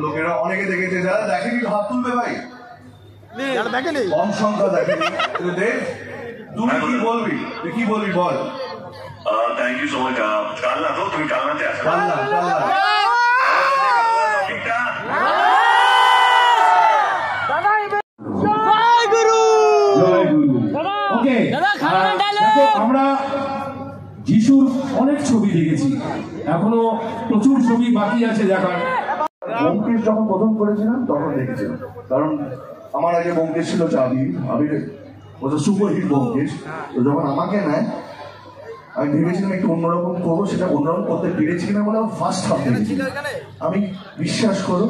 লোকেরা অনেকে দেখেছে, যারা দেখেনি হাত তুলবে ভাই, কম সংখ্যা দেখেনি। দেব, তুমি কি বলবি, তুই কি বলবি বল। Thank you so much. Kalna তো তুমি কালনাতে আসো? কালনা। আমরা যিশুর অনেক ছবি দেখেছি, এখনো প্রচুর ছবি বাকি আছে দেখার। ব্যোমকেশ যখন প্রথম করেছিলাম তখন দেখেছিলাম, কারণ আমার আগে ব্যোমকেশ ছিল আবির সুপার হিট ব্যোমকেশ। তো যখন আমাকে নেয় আমি ভেবেছিলাম একটু অন্যরকম করবো, সেটা অন্যরকম করতে পেরেছি কিনা বলে ফার্স্ট হাফ দেখেছি। আমি বিশ্বাস করো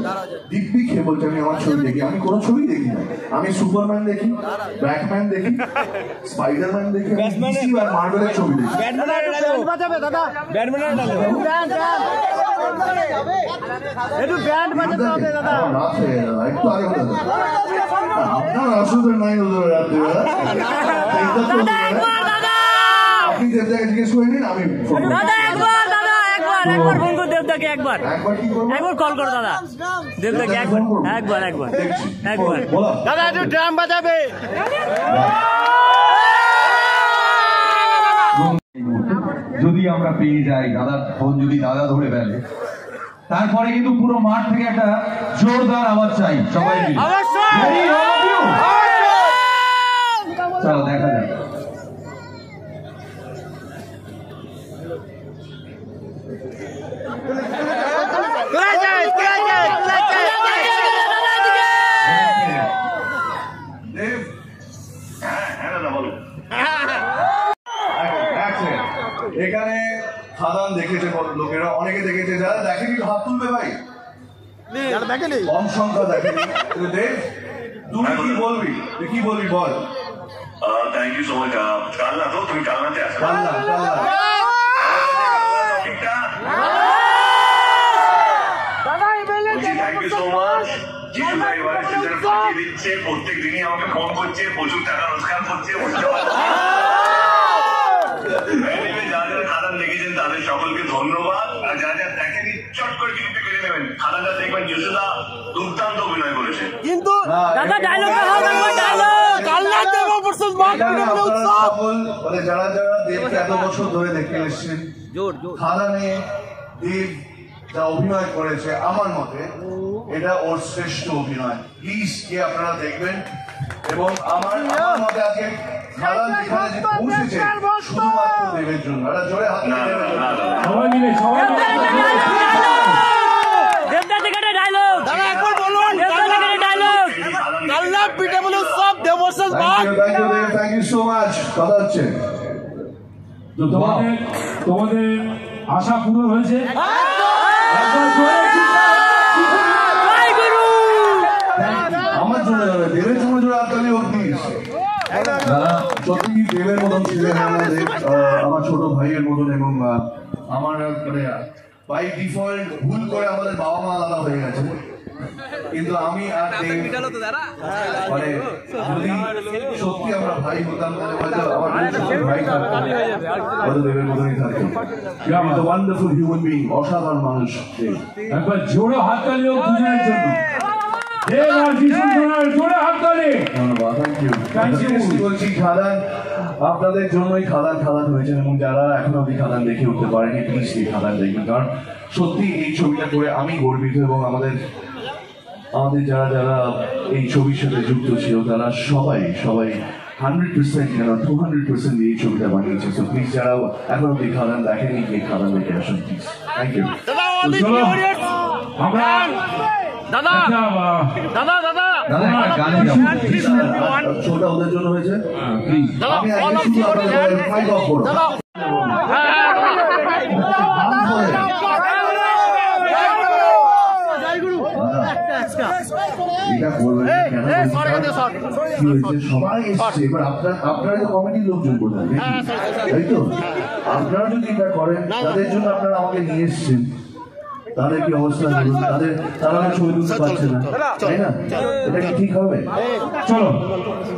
দিব্যি খেয়ে বলছি, আমি আমার ছবি দেখি, আমি কোনো ছবি দেখি না। আমি সুপারম্যান দেখি, ব্যাটম্যান দেখি, স্পাইডারম্যান দেখি, আর মার্ভেলের ছবি দেখি। একটু আগে আপনার অসুবিধা নাই আপনি দেবদাকে জিজ্ঞেস করে নিন, আমি একবার ফোন করো দেবদাকে, একবার কল করো দাদা দেবদাকে, একবার দাদা একটু ড্রাম বাজাবে। যদি আমরা পেয়ে যাই দাদার ফোন, যদি দাদা ধরে ফেলে, তারপরে কিন্তু পুরো মাঠ থেকে একটা জোরদার আওয়াজ চাই সবাই মিলে। চলো দেখা যাক। এখানে খাদান দেখেছে লোকেরা, অনেকে দেখেছে, যারা দেখেনি হাত তুলবে ভাই, কম সংখ্যা দেখেনি। দেব, তুমি কি বলবি, তুই কি বলবি বল। Thank you so much. Kalna তো তুমি কালনাতে আসো? Kalna. Thank you so much. Jishu ভাই এবারে সিজনে ফাটিয়ে দিচ্ছে, প্রত্যেক দিনই আমাকে ফোন করছে, প্রচুর টাকা রোজগার করছে। যারা খাদান দেখেছেন তাদের সকলকে ধন্যবাদ, আর যারা দেখেনি চট করে ক্লিপটা কেটে নেবেন। খাদানটা দেখবেন যশোদা দুর্দান্ত অভিনয় করেছে। কিন্তু দাদা ডায়লগ যারা দেবকে এত বছর ধরে দেখতে এসছেন, খাদানে দেব যা অভিনয় করেছে আমার মতে এটা ওর শ্রেষ্ঠ অভিনয়। প্লিজ কে আপনারা দেখবেন, এবং আমার মতে আজকে খাদান যেখানে যে পৌঁছেছে শুধুমাত্র দেবের জন্য। এটা জোরে হাত সবাই মিলে তোমাদের আশা পূরণ হয়েছে। আমার জন্য যাবে, দেবের জন্য জোরে হাততালি হোক প্লিজ। সত্যি দেবের মতন ছিলেন আমাদের, আমার ছোট ভাইয়ের মতন, এবং আমার মানে বাই ডিফল্ট ভুল করে আমাদের বাবা মা আলাদা হয়ে গেছে, কিন্তু আমি আর দেব মানে যদি সত্যি আমরা ভাই হতাম তাহলে হয়তো আমার ভাই থাকতো, হয়তো দেবের মতনই থাকতো। ওয়ান্ডারফুল হিউম্যান বিং, অসাধারণ মানুষ। একবার জোরে হাততালি হোক দুজনের জন্য। আপনাদের জন্যই খাদান হয়েছেন, এবং যারা এখনো অব্দি খাদান দেখে উঠতে পারেনি প্লিজ খাদান দেখবেন, কারণ সত্যি এই ছবিটা করে আমি গর্বিত, এবং আমাদের যারা এই ছবির সাথে যুক্ত ছিল তারা সবাই 100% 200% এই ছবিটা বানিয়েছে। সো প্লিজ যারা এখনো অব্দি খাদান দেখেনি গিয়ে খাদান দেখে আসুন প্লিজ। Thank you. শোটা ওদের জন্য হয়েছে, আমি মাইক অফ করো। সবাই এসছে, এবার আপনারা তো কমিটির লোকজন কোথায়, তাই তো? আপনারা যদি এটা করেন, তাদের জন্য আপনারা আমাকে নিয়ে এসছেন, তাদের কি অবস্থা, তারা ছবি তুলতে পারছে না, তাই না? এটা কি ঠিক হবে? চলো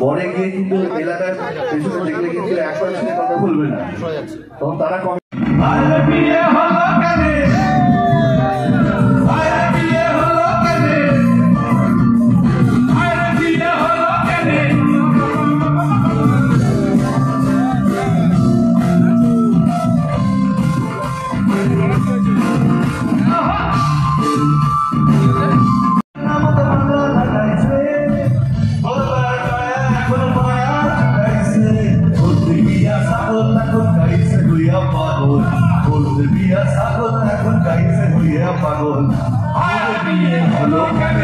পরে গিয়ে কিন্তু এলাকার পেছনে দেখলে কিন্তু একবার ছেলে কথা বলবে না, তখন তারা কম পাগল বিয়ে হলো কেন